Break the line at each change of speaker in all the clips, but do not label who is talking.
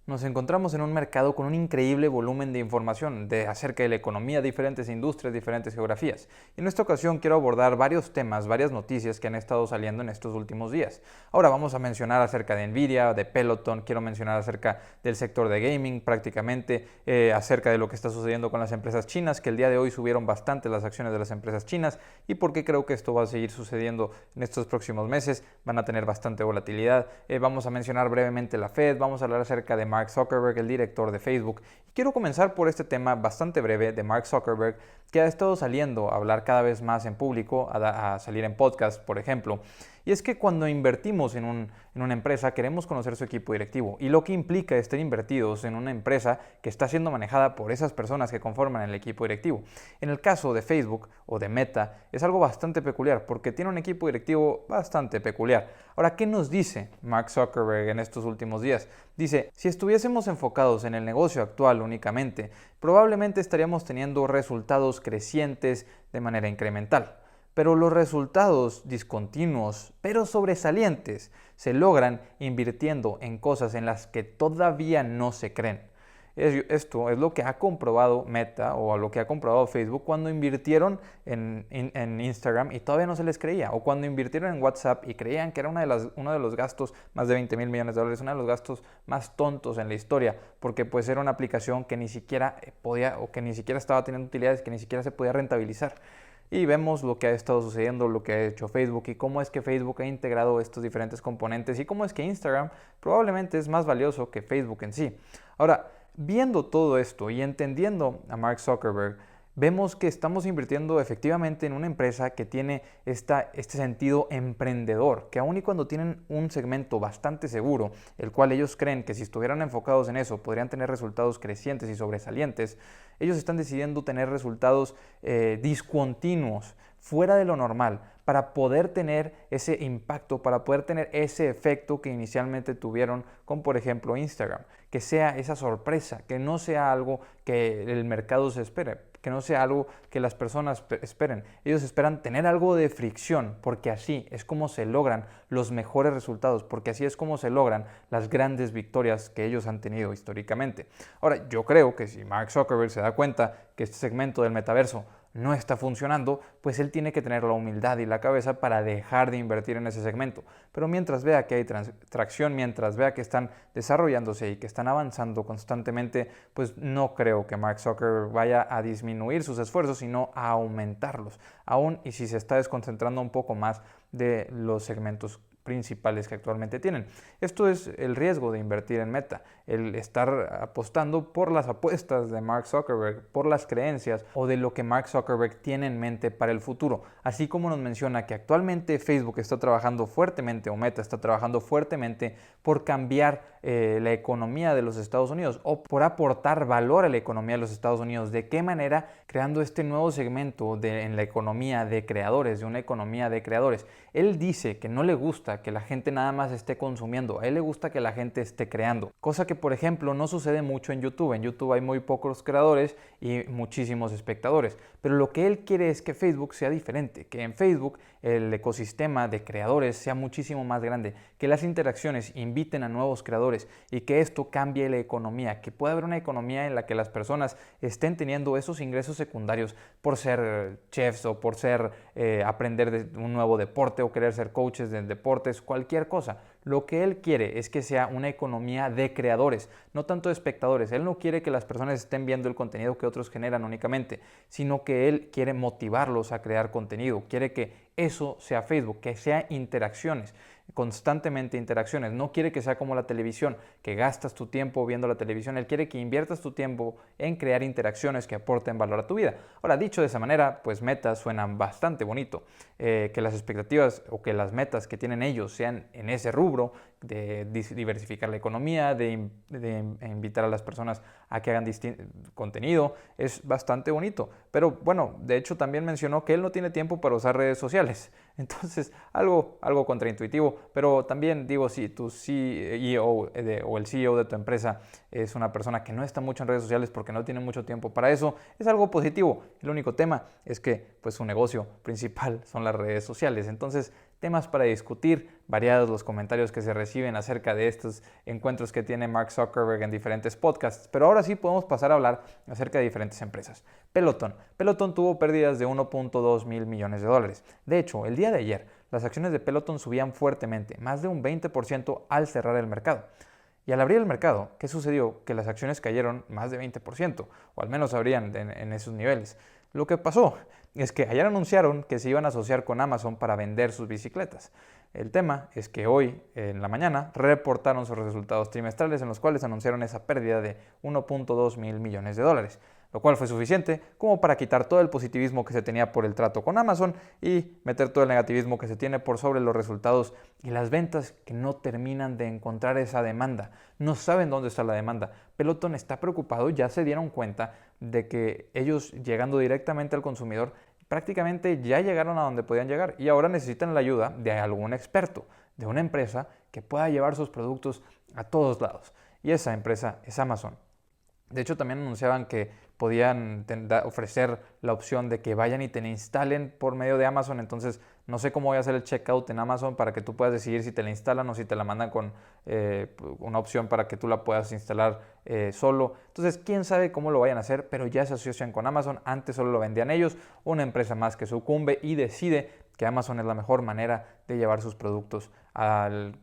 Nos encontramos en un mercado con un increíble volumen de información acerca de la economía, diferentes industrias, diferentes geografías. Y en esta ocasión quiero abordar varios temas, varias noticias que han estado saliendo en estos últimos días. Ahora vamos a mencionar acerca de Nvidia, de Peloton, quiero mencionar acerca del sector de gaming prácticamente, acerca de lo que está sucediendo con las empresas chinas, que el día de hoy subieron bastante las acciones de las empresas chinas y por qué creo que esto va a seguir sucediendo en estos próximos meses, van a tener bastante volatilidad. Vamos a mencionar brevemente la Fed, vamos a hablar acerca de Mark Zuckerberg, el director de Facebook. Y quiero comenzar por este tema bastante breve de Mark Zuckerberg, que ha estado saliendo a hablar cada vez más en público, a salir en podcast, por ejemplo. Y es que cuando invertimos en una empresa queremos conocer su equipo directivo y lo que implica estar invertidos en una empresa que está siendo manejada por esas personas que conforman el equipo directivo. En el caso de Facebook o de Meta es algo bastante peculiar porque tiene un equipo directivo bastante peculiar. Ahora, ¿qué nos dice Mark Zuckerberg en estos últimos días? Dice, si estuviésemos enfocados en el negocio actual únicamente, probablemente estaríamos teniendo resultados crecientes de manera incremental. Pero los resultados discontinuos, pero sobresalientes, se logran invirtiendo en cosas en las que todavía no se creen. Esto es lo que ha comprobado Meta o lo que ha comprobado Facebook cuando invirtieron en Instagram y todavía no se les creía, o cuando invirtieron en WhatsApp y creían que era uno de los gastos, más de $20 mil millones, uno de los gastos más tontos en la historia, porque pues era una aplicación que ni siquiera podía o que ni siquiera estaba teniendo utilidades, que ni siquiera se podía rentabilizar. Y vemos lo que ha estado sucediendo, lo que ha hecho Facebook y cómo es que Facebook ha integrado estos diferentes componentes y cómo es que Instagram probablemente es más valioso que Facebook en sí. Ahora, viendo todo esto y entendiendo a Mark Zuckerberg, vemos que estamos invirtiendo efectivamente en una empresa que tiene este sentido emprendedor, que aun y cuando tienen un segmento bastante seguro, el cual ellos creen que si estuvieran enfocados en eso podrían tener resultados crecientes y sobresalientes, ellos están decidiendo tener resultados discontinuos, fuera de lo normal, para poder tener ese impacto, para poder tener ese efecto que inicialmente tuvieron con, por ejemplo, Instagram. Que sea esa sorpresa, que no sea algo que el mercado se espere, que no sea algo que las personas esperen. Ellos esperan tener algo de fricción, porque así es como se logran los mejores resultados, porque así es como se logran las grandes victorias que ellos han tenido históricamente. Ahora, yo creo que si Mark Zuckerberg se da cuenta que este segmento del metaverso no está funcionando, pues él tiene que tener la humildad y la cabeza para dejar de invertir en ese segmento. Pero mientras vea que hay tracción, mientras vea que están desarrollándose y que están avanzando constantemente, pues no creo que Mark Zuckerberg vaya a disminuir sus esfuerzos, sino a aumentarlos, aún y si se está desconcentrando un poco más de los segmentos principales que actualmente tienen. Esto es el riesgo de invertir en Meta, el estar apostando por las apuestas de Mark Zuckerberg, por las creencias o de lo que Mark Zuckerberg tiene en mente para el futuro. Así como nos menciona que actualmente Facebook está trabajando fuertemente o Meta está trabajando fuertemente por cambiar la economía de los Estados Unidos o por aportar valor a la economía de los Estados Unidos. ¿De qué manera? Creando este nuevo segmento en la economía de creadores, de una economía de creadores. Él dice que no le gusta que la gente nada más esté consumiendo, a él le gusta que la gente esté creando, cosa que por ejemplo no sucede mucho en YouTube. En YouTube hay muy pocos creadores y muchísimos espectadores, pero lo que él quiere es que Facebook sea diferente, que en Facebook el ecosistema de creadores sea muchísimo más grande, que las interacciones inviten a nuevos creadores y que esto cambie la economía, que pueda haber una economía en la que las personas estén teniendo esos ingresos secundarios por ser chefs o por ser aprender de un nuevo deporte o querer ser coaches de deportes, cualquier cosa. Lo que él quiere es que sea una economía de creadores, no tanto de espectadores. Él no quiere que las personas estén viendo el contenido que otros generan únicamente, sino que él quiere motivarlos a crear contenido. Quiere que eso sea Facebook, que sea interacciones, constantemente interacciones. No quiere que sea como la televisión, que gastas tu tiempo viendo la televisión. Él quiere que inviertas tu tiempo en crear interacciones que aporten valor a tu vida. Ahora, dicho de esa manera, pues metas suenan bastante bonito. Que las expectativas o que las metas que tienen ellos sean en ese rubro de diversificar la economía, de invitar a las personas a que hagan contenido, es bastante bonito. Pero bueno, de hecho también mencionó que él no tiene tiempo para usar redes sociales. Entonces, algo contraintuitivo, pero también digo, si tu CEO o el CEO de tu empresa es una persona que no está mucho en redes sociales porque no tiene mucho tiempo para eso, es algo positivo. El único tema es que pues su negocio principal son las redes sociales. Entonces, temas para discutir, variados los comentarios que se reciben acerca de estos encuentros que tiene Mark Zuckerberg en diferentes podcasts, pero ahora sí podemos pasar a hablar acerca de diferentes empresas. Peloton tuvo pérdidas de 1.2 mil millones de dólares. De hecho, el día de ayer, las acciones de Peloton subían fuertemente, más de un 20% al cerrar el mercado. Y al abrir el mercado, ¿qué sucedió? Que las acciones cayeron más de 20%, o al menos abrían en esos niveles. Lo que pasó es que ayer anunciaron que se iban a asociar con Amazon para vender sus bicicletas. El tema es que hoy, en la mañana, reportaron sus resultados trimestrales en los cuales anunciaron esa pérdida de 1.2 mil millones de dólares, lo cual fue suficiente como para quitar todo el positivismo que se tenía por el trato con Amazon y meter todo el negativismo que se tiene por sobre los resultados y las ventas que no terminan de encontrar esa demanda. No saben dónde está la demanda. Peloton está preocupado, ya se dieron cuenta de que ellos llegando directamente al consumidor prácticamente ya llegaron a donde podían llegar y ahora necesitan la ayuda de algún experto, de una empresa que pueda llevar sus productos a todos lados. Y esa empresa es Amazon. De hecho, también anunciaban que podían ofrecer la opción de que vayan y te la instalen por medio de Amazon. Entonces, no sé cómo voy a hacer el checkout en Amazon para que tú puedas decidir si te la instalan o si te la mandan con una opción para que tú la puedas instalar solo. Entonces, quién sabe cómo lo vayan a hacer, pero ya se asocian con Amazon. Antes solo lo vendían ellos, una empresa más que sucumbe y decide que Amazon es la mejor manera de llevar sus productos al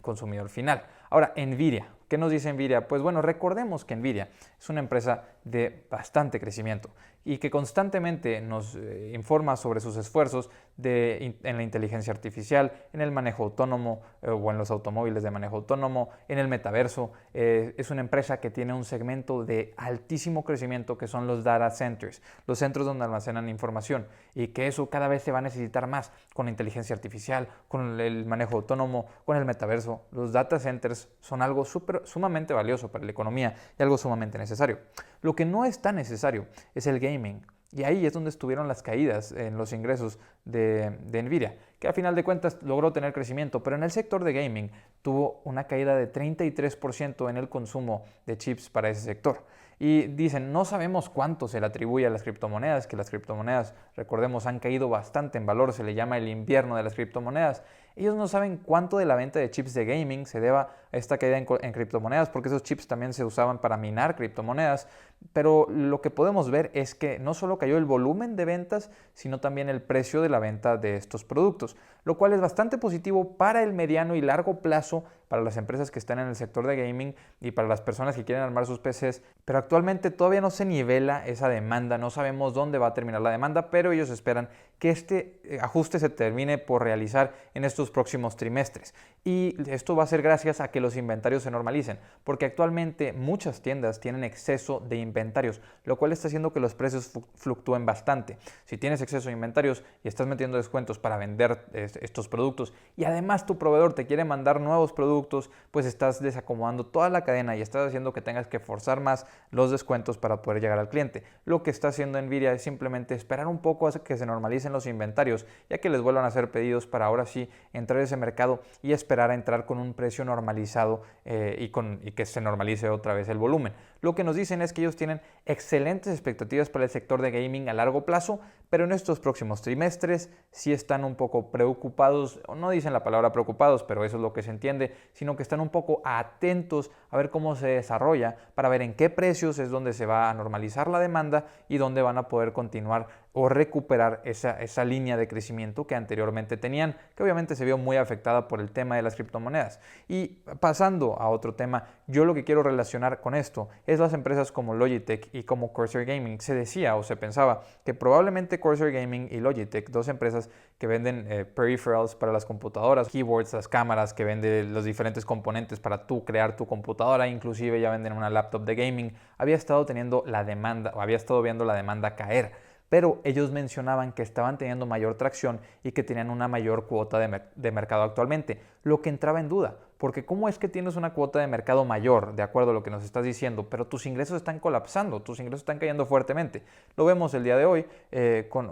consumidor final. Ahora, Nvidia. ¿Qué nos dice Nvidia? Pues bueno, recordemos que Nvidia es una empresa de bastante crecimiento y que constantemente nos informa sobre sus esfuerzos en la inteligencia artificial, en el manejo autónomo o en los automóviles de manejo autónomo, en el metaverso. Es una empresa que tiene un segmento de altísimo crecimiento que son los data centers, los centros donde almacenan información y que eso cada vez se va a necesitar más con la inteligencia artificial, con el manejo autónomo, con el metaverso. Los data centers son algo sumamente valioso para la economía y algo sumamente necesario. Lo que no es tan necesario es el gaming. Y ahí es donde estuvieron las caídas en los ingresos de Nvidia, que a final de cuentas logró tener crecimiento, pero en el sector de gaming tuvo una caída de 33% en el consumo de chips para ese sector. Y dicen, no sabemos cuánto se le atribuye a las criptomonedas, que las criptomonedas, recordemos, han caído bastante en valor, se le llama el invierno de las criptomonedas. Ellos no saben cuánto de la venta de chips de gaming se deba a esta caída en criptomonedas, porque esos chips también se usaban para minar criptomonedas, pero lo que podemos ver es que no solo cayó el volumen de ventas, sino también el precio de la venta de estos productos, lo cual es bastante positivo para el mediano y largo plazo, para las empresas que están en el sector de gaming y para las personas que quieren armar sus PCs, pero actualmente todavía no se nivela esa demanda, no sabemos dónde va a terminar la demanda, pero ellos esperan que este ajuste se termine por realizar en estos próximos trimestres. Y esto va a ser gracias a que los inventarios se normalicen, porque actualmente muchas tiendas tienen exceso de inventarios, lo cual está haciendo que los precios fluctúen bastante. Si tienes exceso de inventarios y estás metiendo descuentos para vender estos productos y además tu proveedor te quiere mandar nuevos productos, pues estás desacomodando toda la cadena y estás haciendo que tengas que forzar más los descuentos para poder llegar al cliente. Lo que está haciendo Nvidia es simplemente esperar un poco a que se normalicen los inventarios, ya que les vuelvan a hacer pedidos para ahora sí entrar a ese mercado y esperar a entrar con un precio normalizado y que se normalice otra vez el volumen. Lo que nos dicen es que ellos tienen excelentes expectativas para el sector de gaming a largo plazo, pero en estos próximos trimestres sí están un poco preocupados, no dicen la palabra preocupados, pero eso es lo que se entiende, sino que están un poco atentos a ver cómo se desarrolla para ver en qué precios es donde se va a normalizar la demanda y dónde van a poder continuar o recuperar esa línea de crecimiento que anteriormente tenían, que obviamente se vio muy afectada por el tema de las criptomonedas. Y pasando a otro tema, yo lo que quiero relacionar con esto es las empresas como Logitech y como Corsair Gaming. Se decía o se pensaba que probablemente Corsair Gaming y Logitech, dos empresas que venden peripherals para las computadoras, keyboards, las cámaras, que venden los diferentes componentes para tú crear tu computadora, inclusive ya venden una laptop de gaming, había estado viendo la demanda caer. Pero ellos mencionaban que estaban teniendo mayor tracción y que tenían una mayor cuota de mercado actualmente, lo que entraba en duda, porque ¿cómo es que tienes una cuota de mercado mayor, de acuerdo a lo que nos estás diciendo, pero tus ingresos están colapsando, tus ingresos están cayendo fuertemente? Lo vemos el día de hoy,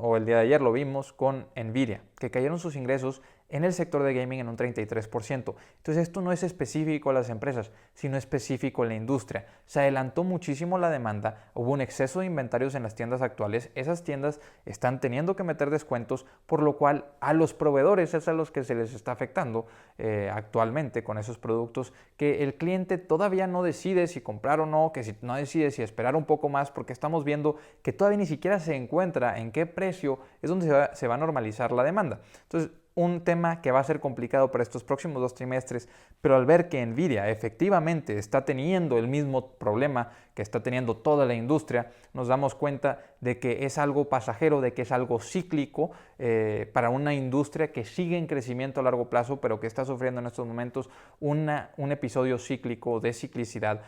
o el día de ayer lo vimos con Nvidia, que cayeron sus ingresos en el sector de gaming en un 33%. Entonces esto no es específico a las empresas, sino específico a la industria. Se adelantó muchísimo la demanda, hubo un exceso de inventarios en las tiendas actuales, esas tiendas están teniendo que meter descuentos, por lo cual a los proveedores es a los que se les está afectando actualmente con esos productos, que el cliente todavía no decide si comprar o no, que si no decide si esperar un poco más, porque estamos viendo que todavía ni siquiera se encuentra en qué precio es donde se va a normalizar la demanda. Entonces, un tema que va a ser complicado para estos próximos 2 trimestres, pero al ver que Nvidia efectivamente está teniendo el mismo problema que está teniendo toda la industria, nos damos cuenta de que es algo pasajero, de que es algo cíclico para una industria que sigue en crecimiento a largo plazo, pero que está sufriendo en estos momentos un episodio cíclico de ciclicidad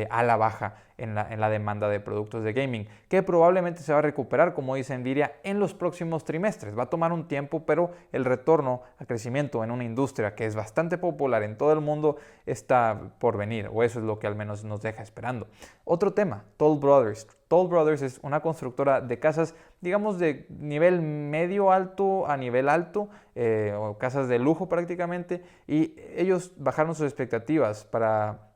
a la baja en la demanda de productos de gaming, que probablemente se va a recuperar, como dice Nvidia, en los próximos trimestres. Va a tomar un tiempo, pero el retorno a crecimiento en una industria que es bastante popular en todo el mundo está por venir, o eso es lo que al menos nos deja esperando. Otro tema, Toll Brothers. Toll Brothers es una constructora de casas, digamos, de nivel medio alto a nivel alto, o casas de lujo prácticamente, y ellos bajaron sus expectativas para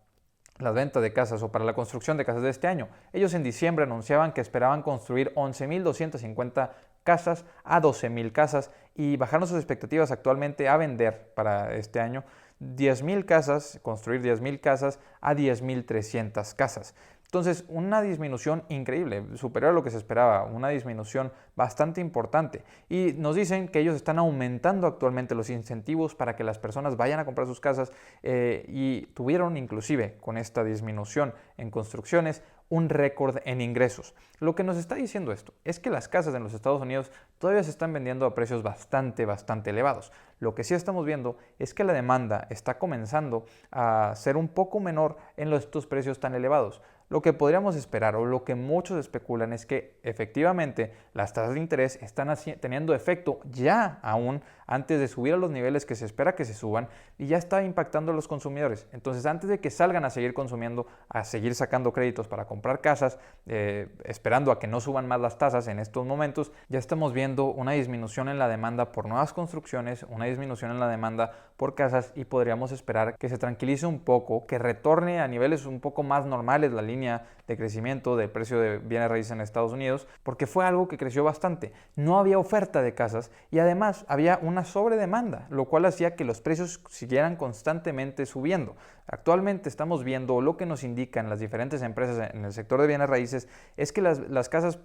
la venta de casas o para la construcción de casas de este año. Ellos en diciembre anunciaban que esperaban construir 11.250 casas a 12.000 casas y bajaron sus expectativas actualmente a vender para este año 10.000 casas, construir 10.000 casas a 10.300 casas. Entonces, una disminución increíble, superior a lo que se esperaba, una disminución bastante importante. Y nos dicen que ellos están aumentando actualmente los incentivos para que las personas vayan a comprar sus casas y tuvieron inclusive con esta disminución en construcciones un récord en ingresos. Lo que nos está diciendo esto es que las casas en los Estados Unidos todavía se están vendiendo a precios bastante elevados. Lo que sí estamos viendo es que la demanda está comenzando a ser un poco menor en estos precios tan elevados. Lo que podríamos esperar o lo que muchos especulan es que efectivamente las tasas de interés están teniendo efecto ya aún antes de subir a los niveles que se espera que se suban y ya está impactando a los consumidores. Entonces, antes de que salgan a seguir consumiendo, a seguir sacando créditos para comprar casas, esperando a que no suban más las tasas en estos momentos, ya estamos viendo una disminución en la demanda por nuevas construcciones, una disminución en la demanda por casas y podríamos esperar que se tranquilice un poco, que retorne a niveles un poco más normales la línea de crecimiento del precio de bienes raíces en Estados Unidos, porque fue algo que creció bastante. No había oferta de casas y además había una sobredemanda, lo cual hacía que los precios siguieran constantemente subiendo. Actualmente estamos viendo lo que nos indican las diferentes empresas en el sector de bienes raíces es que las casas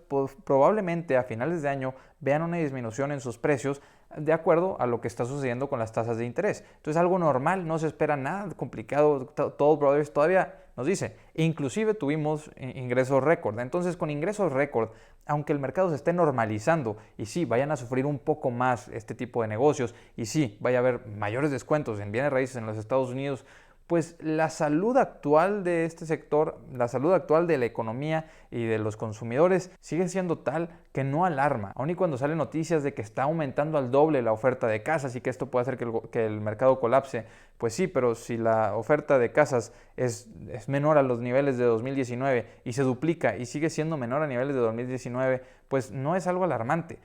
probablemente a finales de año vean una disminución en sus precios de acuerdo a lo que está sucediendo con las tasas de interés. Entonces, algo normal, no se espera nada complicado. Toll Brothers todavía nos dice, inclusive tuvimos ingresos récord. Entonces, con ingresos récord, aunque el mercado se esté normalizando y sí, vayan a sufrir un poco más este tipo de negocios y sí, vaya a haber mayores descuentos en bienes raíces en los Estados Unidos, pues la salud actual de este sector, la salud actual de la economía y de los consumidores sigue siendo tal que no alarma. Aun y cuando salen noticias de que está aumentando al doble la oferta de casas y que esto puede hacer que el mercado colapse, pues sí, pero si la oferta de casas es menor a los niveles de 2019 y se duplica y sigue siendo menor a niveles de 2019, pues no es algo alarmante.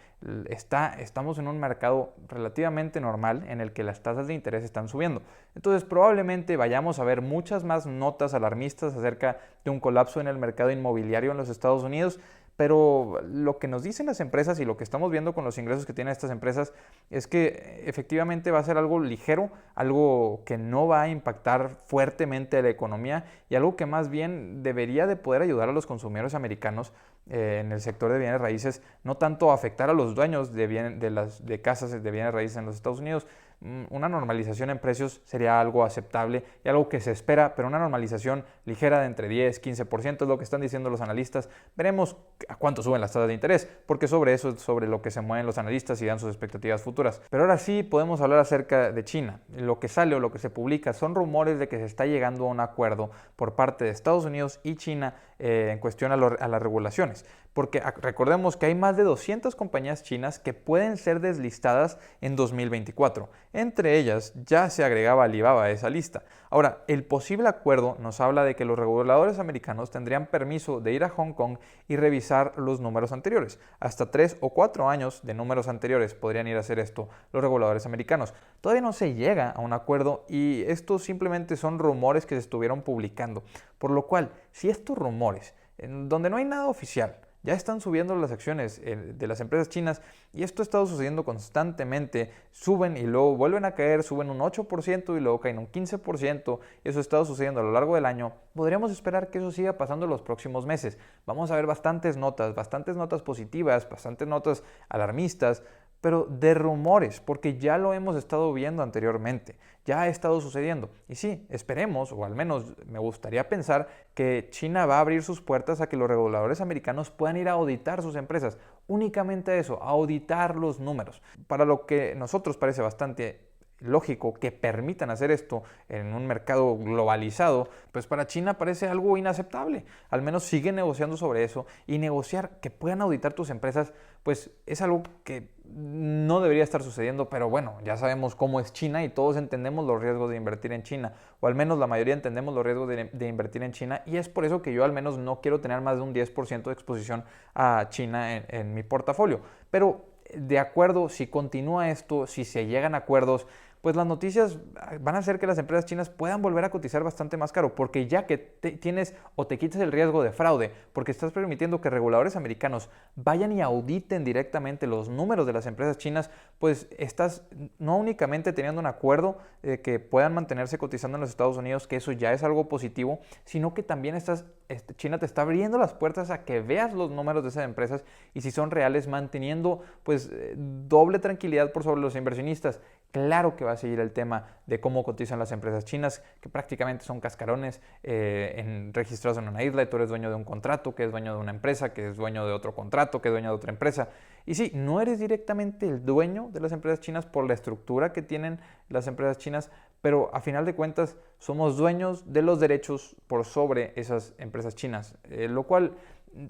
Estamos en un mercado relativamente normal en el que las tasas de interés están subiendo. Entonces probablemente vayamos a ver muchas más notas alarmistas acerca de un colapso en el mercado inmobiliario en los Estados Unidos, pero lo que nos dicen las empresas y lo que estamos viendo con los ingresos que tienen estas empresas es que efectivamente va a ser algo ligero, algo que no va a impactar fuertemente a la economía y algo que más bien debería de poder ayudar a los consumidores americanos en el sector de bienes raíces, no tanto afectar a los dueños de casas de bienes raíces en los Estados Unidos. Una normalización en precios sería algo aceptable y algo que se espera, pero una normalización ligera de entre 10 y 15% es lo que están diciendo los analistas. Veremos a cuánto suben las tasas de interés, porque sobre eso es sobre lo que se mueven los analistas y dan sus expectativas futuras. Pero ahora sí podemos hablar acerca de China. Lo que sale o lo que se publica son rumores de que se está llegando a un acuerdo por parte de Estados Unidos y China en cuestión a las regulaciones. Porque recordemos que hay más de 200 compañías chinas que pueden ser deslistadas en 2024. Entre ellas ya se agregaba Alibaba a esa lista. Ahora, el posible acuerdo nos habla de que los reguladores americanos tendrían permiso de ir a Hong Kong y revisar los números anteriores. Hasta 3 o 4 años de números anteriores podrían ir a hacer esto los reguladores americanos. Todavía no se llega a un acuerdo y estos simplemente son rumores que se estuvieron publicando. Por lo cual, si estos rumores, en donde no hay nada oficial, ya están subiendo las acciones de las empresas chinas y esto ha estado sucediendo constantemente. Suben y luego vuelven a caer, suben un 8% y luego caen un 15%. Eso ha estado sucediendo a lo largo del año. Podríamos esperar que eso siga pasando en los próximos meses. Vamos a ver bastantes notas positivas, bastantes notas alarmistas, pero de rumores, porque ya lo hemos estado viendo anteriormente, ya ha estado sucediendo. Y sí, esperemos, o al menos me gustaría pensar, que China va a abrir sus puertas a que los reguladores americanos puedan ir a auditar sus empresas. Únicamente eso, a auditar los números. Para lo que a nosotros parece bastante lógico que permitan hacer esto en un mercado globalizado, pues para China parece algo inaceptable. Al menos sigue negociando sobre eso, y negociar que puedan auditar tus empresas, pues es algo que no debería estar sucediendo, pero bueno, ya sabemos cómo es China y todos entendemos los riesgos de invertir en China, o al menos la mayoría entendemos los riesgos de invertir en China, y es por eso que yo al menos no quiero tener más de un 10% de exposición a China en mi portafolio. Pero de acuerdo, si continúa esto, si se llegan a acuerdos, pues las noticias van a hacer que las empresas chinas puedan volver a cotizar bastante más caro, porque ya que tienes o te quitas el riesgo de fraude, porque estás permitiendo que reguladores americanos vayan y auditen directamente los números de las empresas chinas, pues estás no únicamente teniendo un acuerdo de que puedan mantenerse cotizando en los Estados Unidos, que eso ya es algo positivo, sino que también China te está abriendo las puertas a que veas los números de esas empresas y si son reales, manteniendo pues doble tranquilidad por sobre los inversionistas. Claro que va a seguir el tema de cómo cotizan las empresas chinas, que prácticamente son cascarones registrados en una isla, y tú eres dueño de un contrato, que es dueño de una empresa, que es dueño de otro contrato, que es dueño de otra empresa. Y sí, no eres directamente el dueño de las empresas chinas por la estructura que tienen las empresas chinas, pero a final de cuentas somos dueños de los derechos por sobre esas empresas chinas, lo cual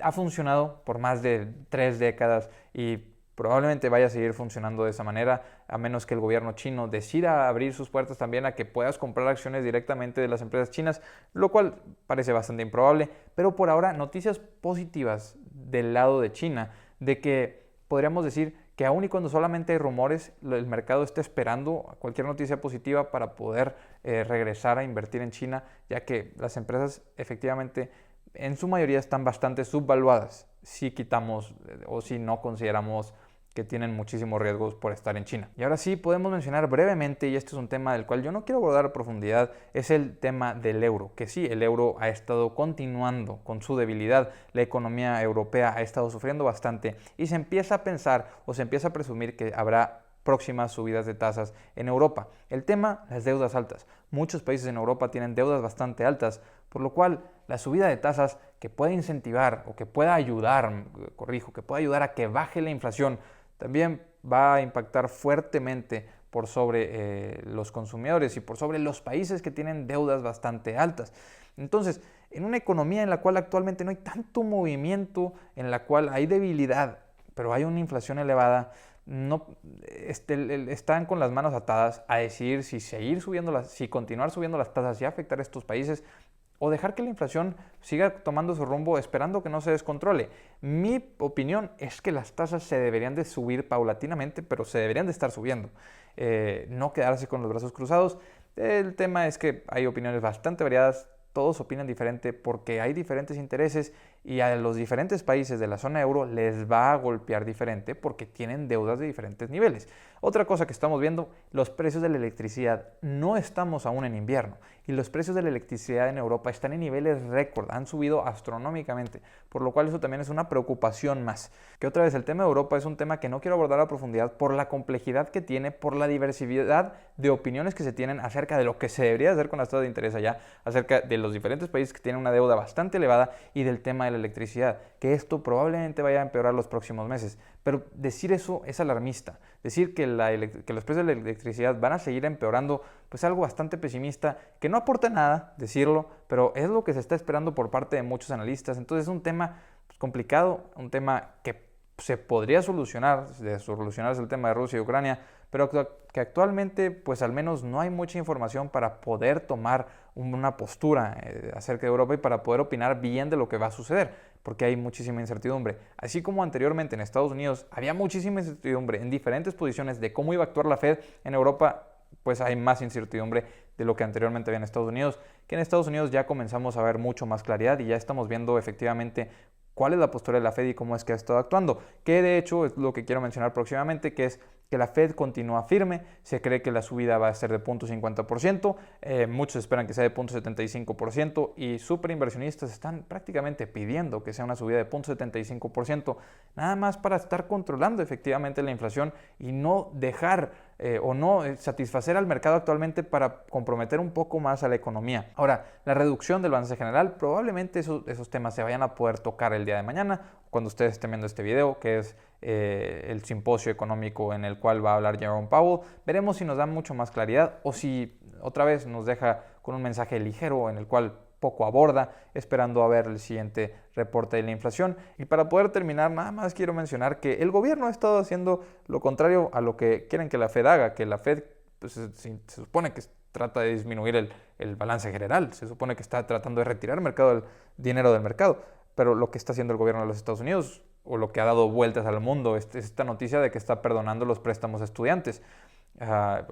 ha funcionado por más de 3 décadas y probablemente vaya a seguir funcionando de esa manera, a menos que el gobierno chino decida abrir sus puertas también a que puedas comprar acciones directamente de las empresas chinas, lo cual parece bastante improbable, pero por ahora noticias positivas del lado de China, de que podríamos decir que aun y cuando solamente hay rumores, el mercado está esperando cualquier noticia positiva para poder regresar a invertir en China, ya que las empresas efectivamente en su mayoría están bastante subvaluadas si quitamos o si no consideramos que tienen muchísimos riesgos por estar en China. Y ahora sí podemos mencionar brevemente, y este es un tema del cual yo no quiero abordar a profundidad, es el tema del euro, que sí, el euro ha estado continuando con su debilidad, la economía europea ha estado sufriendo bastante y se empieza a pensar o se empieza a presumir que habrá próximas subidas de tasas en Europa. El tema, las deudas altas. Muchos países en Europa tienen deudas bastante altas, por lo cual la subida de tasas que puede incentivar o que pueda ayudar, que pueda ayudar a que baje la inflación, también va a impactar fuertemente por sobre los consumidores y por sobre los países que tienen deudas bastante altas. Entonces, en una economía en la cual actualmente no hay tanto movimiento, en la cual hay debilidad, pero hay una inflación elevada, no están con las manos atadas a decidir si si continuar subiendo las tasas y afectar a estos países, o dejar que la inflación siga tomando su rumbo esperando que no se descontrole. Mi opinión es que las tasas se deberían de subir paulatinamente, pero se deberían de estar subiendo, no quedarse con los brazos cruzados. El tema es que hay opiniones bastante variadas, todos opinan diferente porque hay diferentes intereses y a los diferentes países de la zona euro les va a golpear diferente porque tienen deudas de diferentes niveles. Otra cosa que estamos viendo, los precios de la electricidad. No estamos aún en invierno y los precios de la electricidad en Europa están en niveles récord, han subido astronómicamente, por lo cual eso también es una preocupación más. Que otra vez el tema de Europa es un tema que no quiero abordar a profundidad por la complejidad que tiene, por la diversidad de opiniones que se tienen acerca de lo que se debería hacer con las tasas de interés allá, acerca de los diferentes países que tienen una deuda bastante elevada y del tema de la electricidad, que esto probablemente vaya a empeorar los próximos meses. Pero decir eso es alarmista. Decir que los precios de la electricidad van a seguir empeorando, pues es algo bastante pesimista, que no aporta nada decirlo, pero es lo que se está esperando por parte de muchos analistas. Entonces es un tema complicado, un tema que se podría solucionar, de solucionarse el tema de Rusia y Ucrania, pero que actualmente pues al menos no hay mucha información para poder tomar una postura acerca de Europa y para poder opinar bien de lo que va a suceder, porque hay muchísima incertidumbre. Así como anteriormente en Estados Unidos había muchísima incertidumbre en diferentes posiciones de cómo iba a actuar la Fed, en Europa pues hay más incertidumbre de lo que anteriormente había en Estados Unidos, que en Estados Unidos ya comenzamos a ver mucho más claridad y ya estamos viendo efectivamente cuál es la postura de la Fed y cómo es que ha estado actuando, que de hecho es lo que quiero mencionar próximamente, que es que la Fed continúa firme, se cree que la subida va a ser de 0.50%, muchos esperan que sea de 0.75% y super inversionistas están prácticamente pidiendo que sea una subida de 0.75%, nada más para estar controlando efectivamente la inflación y no dejar o no satisfacer al mercado actualmente para comprometer un poco más a la economía. Ahora, la reducción del balance general, probablemente esos temas se vayan a poder tocar el día de mañana, cuando ustedes estén viendo este video, que es el simposio económico en el cual va a hablar Jerome Powell. Veremos si nos da mucho más claridad o si otra vez nos deja con un mensaje ligero en el cual poco aborda, esperando a ver el siguiente reporte de la inflación. Y para poder terminar, nada más quiero mencionar que el gobierno ha estado haciendo lo contrario a lo que quieren que la Fed haga, que la Fed pues, se supone que trata de disminuir el balance general, se supone que está tratando de retirar el dinero del mercado, pero lo que está haciendo el gobierno de los Estados Unidos, o lo que ha dado vueltas al mundo, es esta noticia de que está perdonando los préstamos a estudiantes.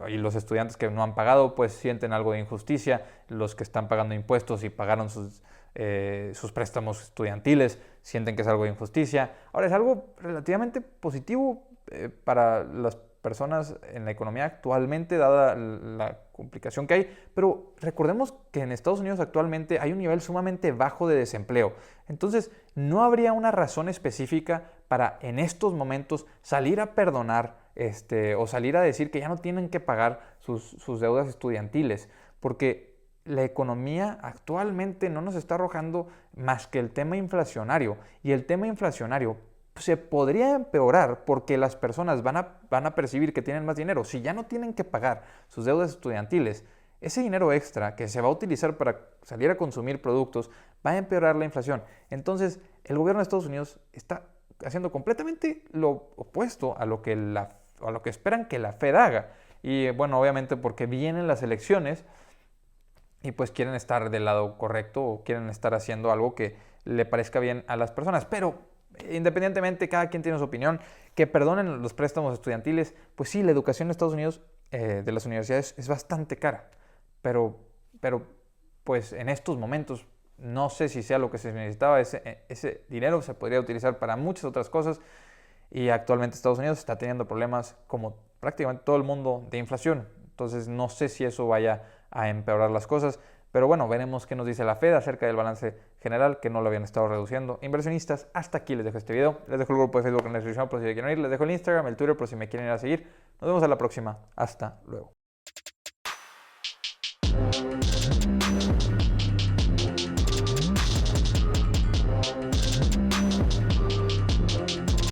Y los estudiantes que no han pagado pues sienten algo de injusticia, los que están pagando impuestos y pagaron sus préstamos estudiantiles sienten que es algo de injusticia. Ahora es algo relativamente positivo para las personas en la economía actualmente, dada la complicación que hay, pero recordemos que en Estados Unidos actualmente hay un nivel sumamente bajo de desempleo. Entonces, no habría una razón específica para en estos momentos salir a perdonar o salir a decir que ya no tienen que pagar sus deudas estudiantiles, porque la economía actualmente no nos está arrojando más que el tema inflacionario, y el tema inflacionario se podría empeorar porque las personas van a percibir que tienen más dinero. Si ya no tienen que pagar sus deudas estudiantiles, ese dinero extra que se va a utilizar para salir a consumir productos va a empeorar la inflación. Entonces, el gobierno de Estados Unidos está haciendo completamente lo opuesto a lo que esperan que la Fed haga. Y bueno, obviamente porque vienen las elecciones y pues quieren estar del lado correcto o quieren estar haciendo algo que le parezca bien a las personas. Pero independientemente, cada quien tiene su opinión, que perdonen los préstamos estudiantiles, pues sí, la educación en Estados Unidos de las universidades es bastante cara, pero pues en estos momentos no sé si sea lo que se necesitaba, ese dinero se podría utilizar para muchas otras cosas y actualmente Estados Unidos está teniendo problemas como prácticamente todo el mundo de inflación, entonces no sé si eso vaya a empeorar las cosas. Pero bueno, veremos qué nos dice la Fed acerca del balance general, que no lo habían estado reduciendo. Inversionistas, hasta aquí les dejo este video. Les dejo el grupo de Facebook en la descripción por si quieren ir. Les dejo el Instagram, el Twitter por si me quieren ir a seguir. Nos vemos a la próxima. Hasta luego.